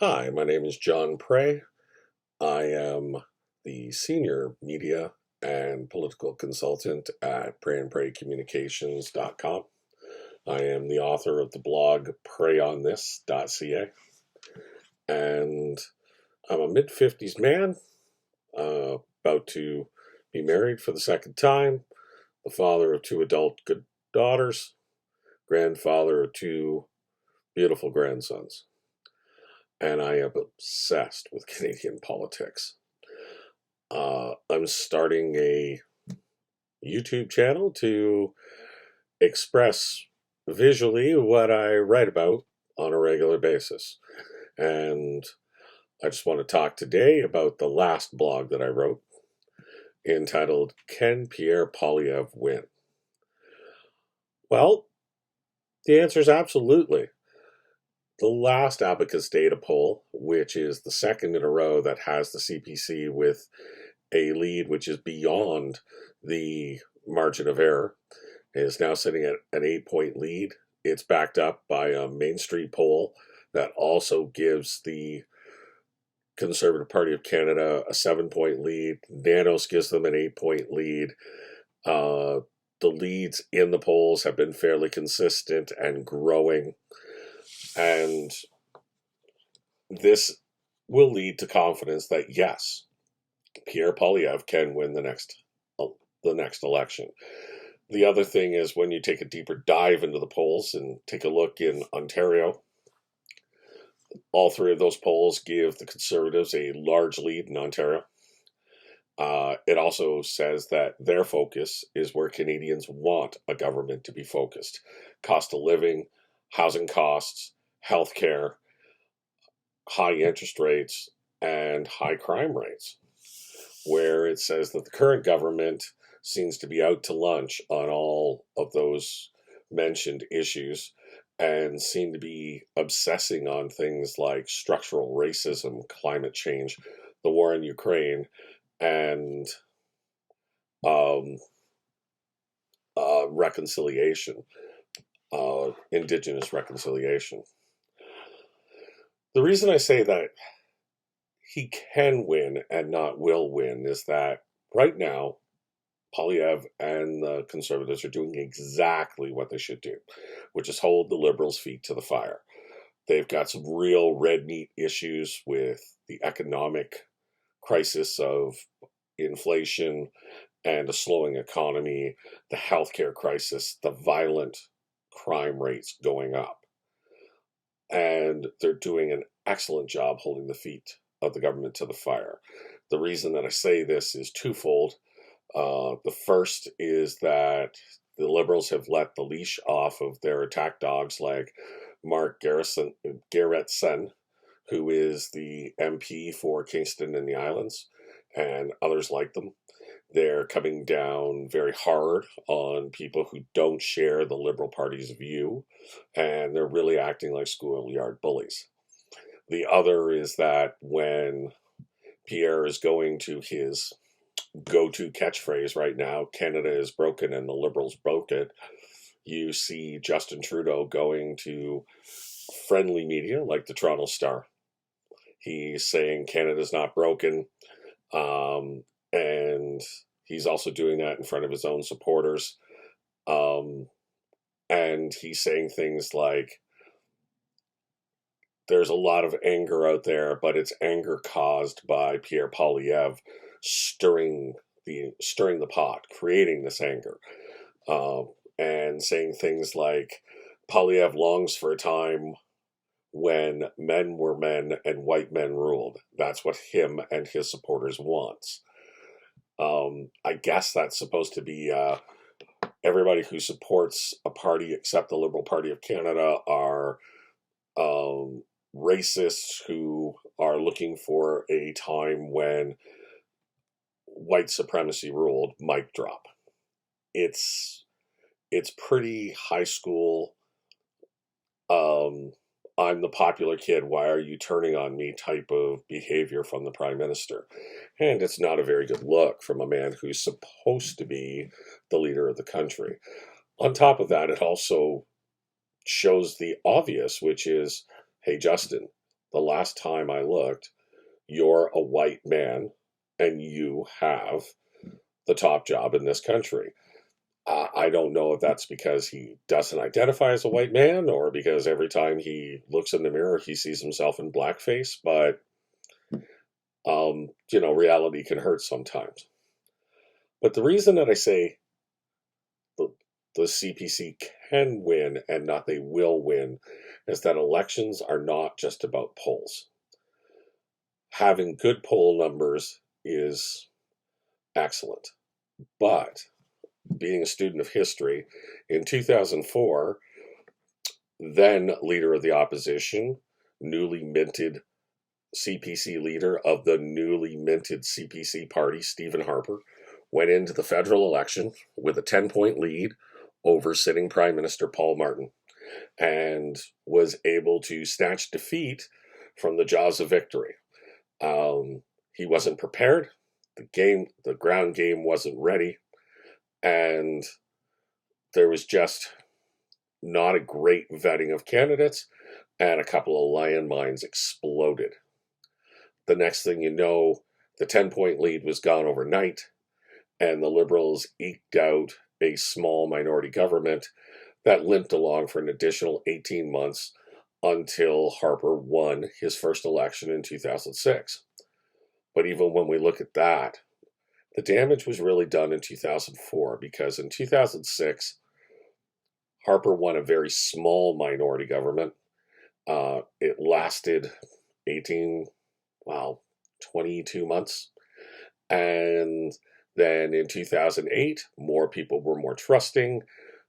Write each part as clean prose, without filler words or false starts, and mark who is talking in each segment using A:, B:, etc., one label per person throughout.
A: Hi, my name is John Prey. I am the senior media and political consultant at preyandpreycommunications.com. I am the author of the blog preyonthis.ca, and I'm a mid-50s man, about to be married for the second time, the father of two adult good daughters, grandfather of two beautiful grandsons, and I am obsessed with Canadian politics. I'm starting a YouTube channel to express visually what I write about on a regular basis. And I just want to talk today about the last blog that I wrote entitled, Can Pierre Poilievre Win? Well, the answer is absolutely. The last Abacus data poll, which is the second in a row that has the CPC with a lead which is beyond the margin of error, is now sitting at an 8-point lead. It's backed up by a Main Street poll that also gives the Conservative Party of Canada a 7-point lead. Nanos gives them an 8-point lead. The leads in the polls have been fairly consistent and growing, and this will lead to confidence that yes, Pierre Poilievre can win the next election. The other thing is when you take a deeper dive into the polls and take a look in Ontario, all three of those polls give the Conservatives a large lead in Ontario. It also says that their focus is where Canadians want a government to be focused. Cost of living, housing costs, healthcare, high interest rates, and high crime rates. Where it says that the current government seems to be out to lunch on all of those mentioned issues and seem to be obsessing on things like structural racism, climate change, the war in Ukraine, and reconciliation, Indigenous reconciliation. The reason I say that he can win and not will win is that right now, Poilievre and the Conservatives are doing exactly what they should do, which is hold the Liberals' feet to the fire. They've got some real red meat issues with the economic crisis of inflation and a slowing economy, the healthcare crisis, the violent crime rates going up. And they're doing an excellent job holding the feet of the government to the fire. The reason that I say this is twofold. The first is that the Liberals have let the leash off of their attack dogs like Mark Gerretsen, who is the MP for Kingston and the Islands, and others like them. They're coming down very hard on people who don't share the Liberal Party's view, and they're really acting like schoolyard bullies. The other is that when Pierre is going to his go-to catchphrase right now, Canada is broken and the Liberals broke it, you see Justin Trudeau going to friendly media like the Toronto Star. He's saying Canada's not broken, and he's also doing that in front of his own supporters. And he's saying things like, there's a lot of anger out there, but it's anger caused by Pierre Poilievre stirring the pot, creating this anger, and saying things like Poilievre longs for a time when men were men and white men ruled. That's what him and his supporters wants. I guess that's supposed to be everybody who supports a party except the Liberal Party of Canada are racists who are looking for a time when white supremacy ruled. Mic drop. It's pretty high school. I'm the popular kid, why are you turning on me type of behavior from the Prime Minister. And it's not a very good look from a man who's supposed to be the leader of the country. On top of that, it also shows the obvious, which is, hey, Justin, the last time I looked, you're a white man and you have the top job in this country. I don't know if that's because he doesn't identify as a white man or because every time he looks in the mirror he sees himself in blackface, but reality can hurt sometimes. But the reason that I say the, the CPC can win and not they will win is that elections are not just about polls. Having good poll numbers is excellent, but being a student of history, in 2004, then leader of the opposition, newly minted CPC leader of the newly minted CPC party, Stephen Harper, went into the federal election with a 10-point lead over sitting Prime Minister Paul Martin and was able to snatch defeat from the jaws of victory. He wasn't prepared. The ground game wasn't ready. And there was just not a great vetting of candidates, and a couple of landmines exploded. The next thing you know, the 10-point lead was gone overnight, and the Liberals eked out a small minority government that limped along for an additional 18 months until Harper won his first election in 2006. But even when we look at that, the damage was really done in 2004, because in 2006, Harper won a very small minority government. It lasted 22 months. And then in 2008, more people were more trusting.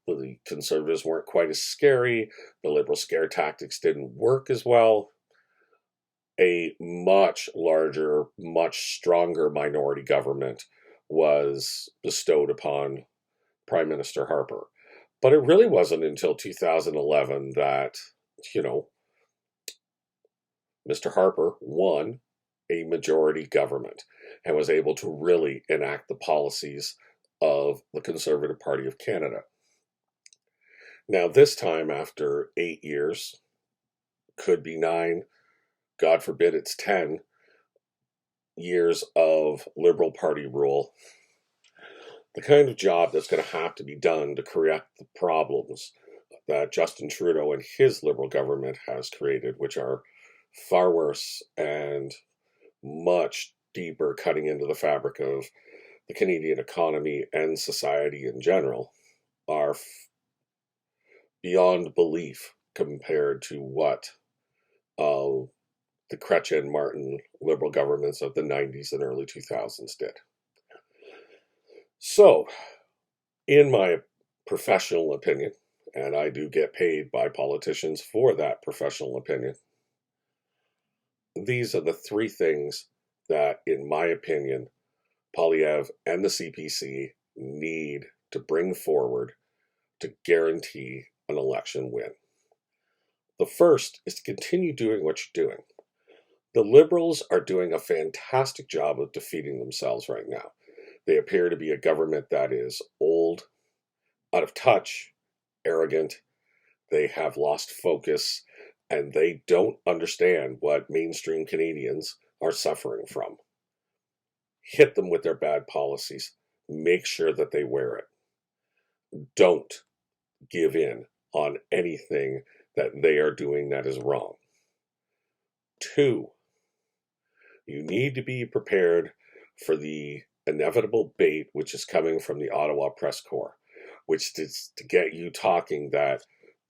A: The Conservatives weren't quite as scary. The Liberal scare tactics didn't work as well. A much larger, much stronger minority government was bestowed upon Prime Minister Harper. But it really wasn't until 2011 that, Mr. Harper won a majority government and was able to really enact the policies of the Conservative Party of Canada. Now, this time, after 8 years, could be 9, God forbid it's 10 years of Liberal Party rule, the kind of job that's going to have to be done to correct the problems that Justin Trudeau and his Liberal government has created, which are far worse and much deeper, cutting into the fabric of the Canadian economy and society in general, are beyond belief compared to what the Chrétien Martin Liberal governments of the 90s and early 2000s did. So, in my professional opinion, and I do get paid by politicians for that professional opinion, these are the three things that, in my opinion, Poilievre and the CPC need to bring forward to guarantee an election win. The first is to continue doing what you're doing. The Liberals are doing a fantastic job of defeating themselves right now. They appear to be a government that is old, out of touch, arrogant. They have lost focus, and they don't understand what mainstream Canadians are suffering from. Hit them with their bad policies. Make sure that they wear it. Don't give in on anything that they are doing that is wrong. 2, you need to be prepared for the inevitable bait which is coming from the Ottawa Press Corps, which is to get you talking that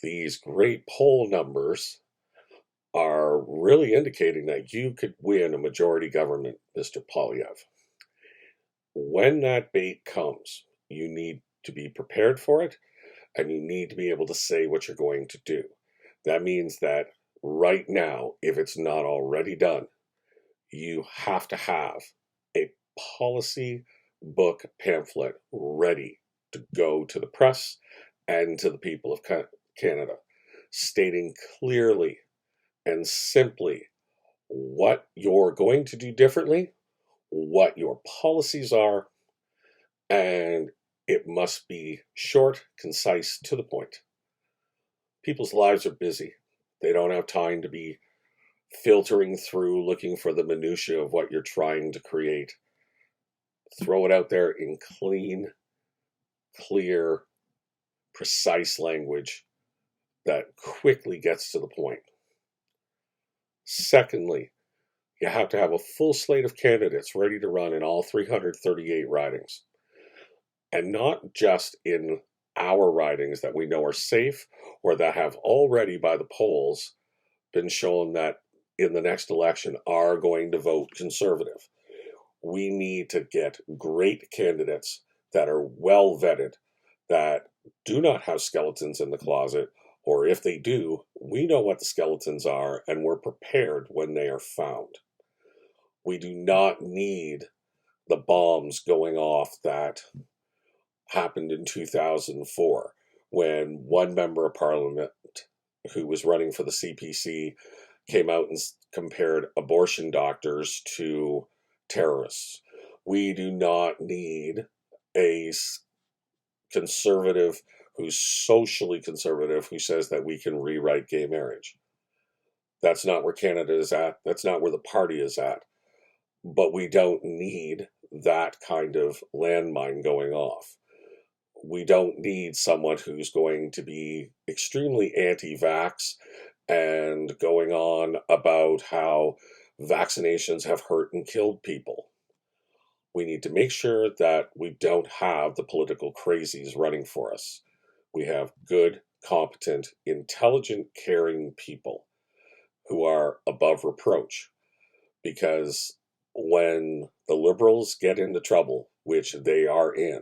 A: these great poll numbers are really indicating that you could win a majority government, Mr. Poilievre. When that bait comes, you need to be prepared for it, and you need to be able to say what you're going to do. That means that right now, if it's not already done, you have to have a policy book pamphlet ready to go to the press and to the people of Canada, stating clearly and simply what you're going to do differently, what your policies are, and it must be short, concise, to the point. People's lives are busy. They don't have time to be filtering through, looking for the minutiae of what you're trying to create. Throw it out there in clean, clear, precise language that quickly gets to the point. Secondly, you have to have a full slate of candidates ready to run in all 338 ridings. And not just in our ridings that we know are safe or that have already, by the polls, been shown that in the next election are going to vote conservative. We need to get great candidates that are well vetted, that do not have skeletons in the closet, or if they do, we know what the skeletons are and we're prepared when they are found. We do not need the bombs going off that happened in 2004 when one member of parliament who was running for the CPC came out and compared abortion doctors to terrorists. We do not need a conservative who's socially conservative who says that we can rewrite gay marriage. That's not where Canada is at. That's not where the party is at. But we don't need that kind of landmine going off. We don't need someone who's going to be extremely anti-vax and going on about how vaccinations have hurt and killed people. We need to make sure that we don't have the political crazies running for us. We have good, competent, intelligent, caring people who are above reproach. Because when the Liberals get into trouble, which they are in,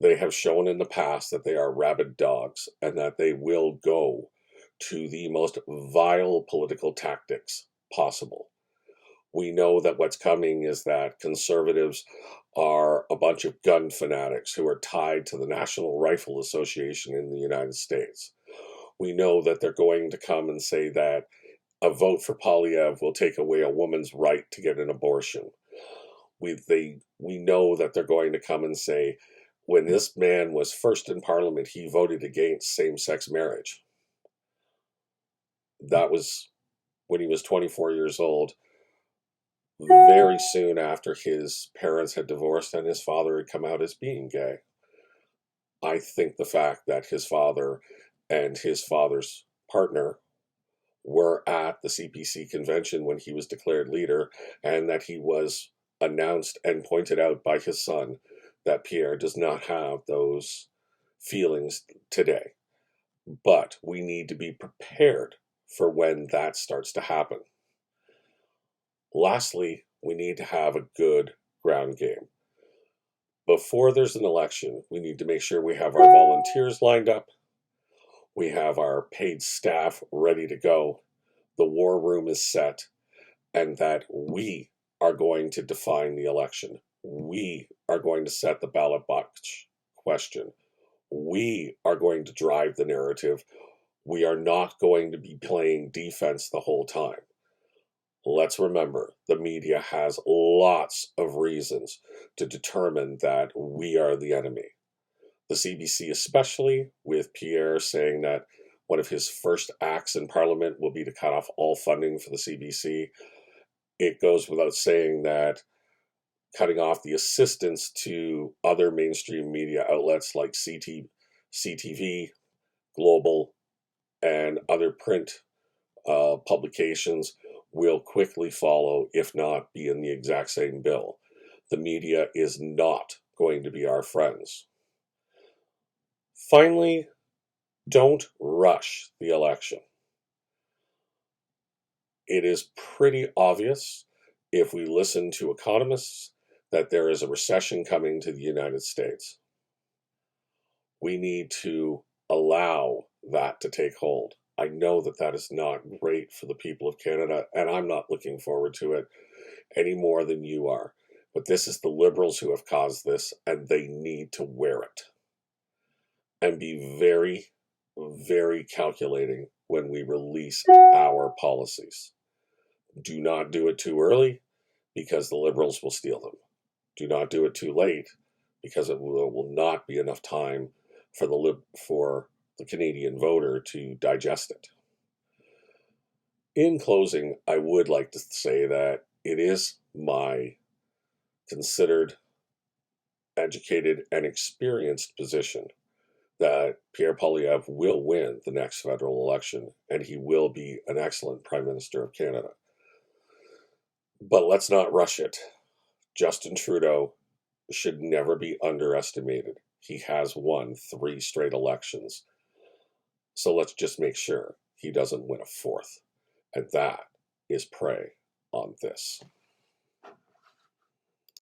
A: they have shown in the past that they are rabid dogs and that they will go to the most vile political tactics possible. We know that what's coming is that conservatives are a bunch of gun fanatics who are tied to the National Rifle Association in the United States. We know that they're going to come and say that a vote for Poilievre will take away a woman's right to get an abortion. We know that they're going to come and say, when this man was first in Parliament, he voted against same-sex marriage. That was when he was 24 years old, very soon after his parents had divorced and his father had come out as being gay. I think the fact that his father and his father's partner were at the CPC convention when he was declared leader, and that he was announced and pointed out by his son that Pierre does not have those feelings today. But we need to be prepared for when that starts to happen. Lastly, we need to have a good ground game. Before there's an election, we need to make sure we have our volunteers lined up, we have our paid staff ready to go, the war room is set, and that we are going to define the election. We are going to set the ballot box question. We are going to drive the narrative. We are not going to be playing defense the whole time. Let's remember, the media has lots of reasons to determine that we are the enemy. The CBC especially, with Pierre saying that one of his first acts in Parliament will be to cut off all funding for the CBC. It goes without saying that cutting off the assistance to other mainstream media outlets like CTV, Global, and other print publications will quickly follow, if not be in the exact same bill. The media is not going to be our friends. Finally, don't rush the election. It is pretty obvious, if we listen to economists, that there is a recession coming to the United States. We need to allow that to take hold. I know that that is not great for the people of Canada, and I'm not looking forward to it any more than you are. But this is the Liberals who have caused this, and they need to wear it. And be very, very calculating when we release our policies. Do not do it too early, because the Liberals will steal them. Do not do it too late, because it will not be enough time for the Canadian voter to digest it. In closing, I would like to say that it is my considered, educated, and experienced position that Pierre Poilievre will win the next federal election and he will be an excellent Prime Minister of Canada. But let's not rush it. Justin Trudeau should never be underestimated. He has won 3 straight elections. So let's just make sure he doesn't win a 4th. And that is prey on this.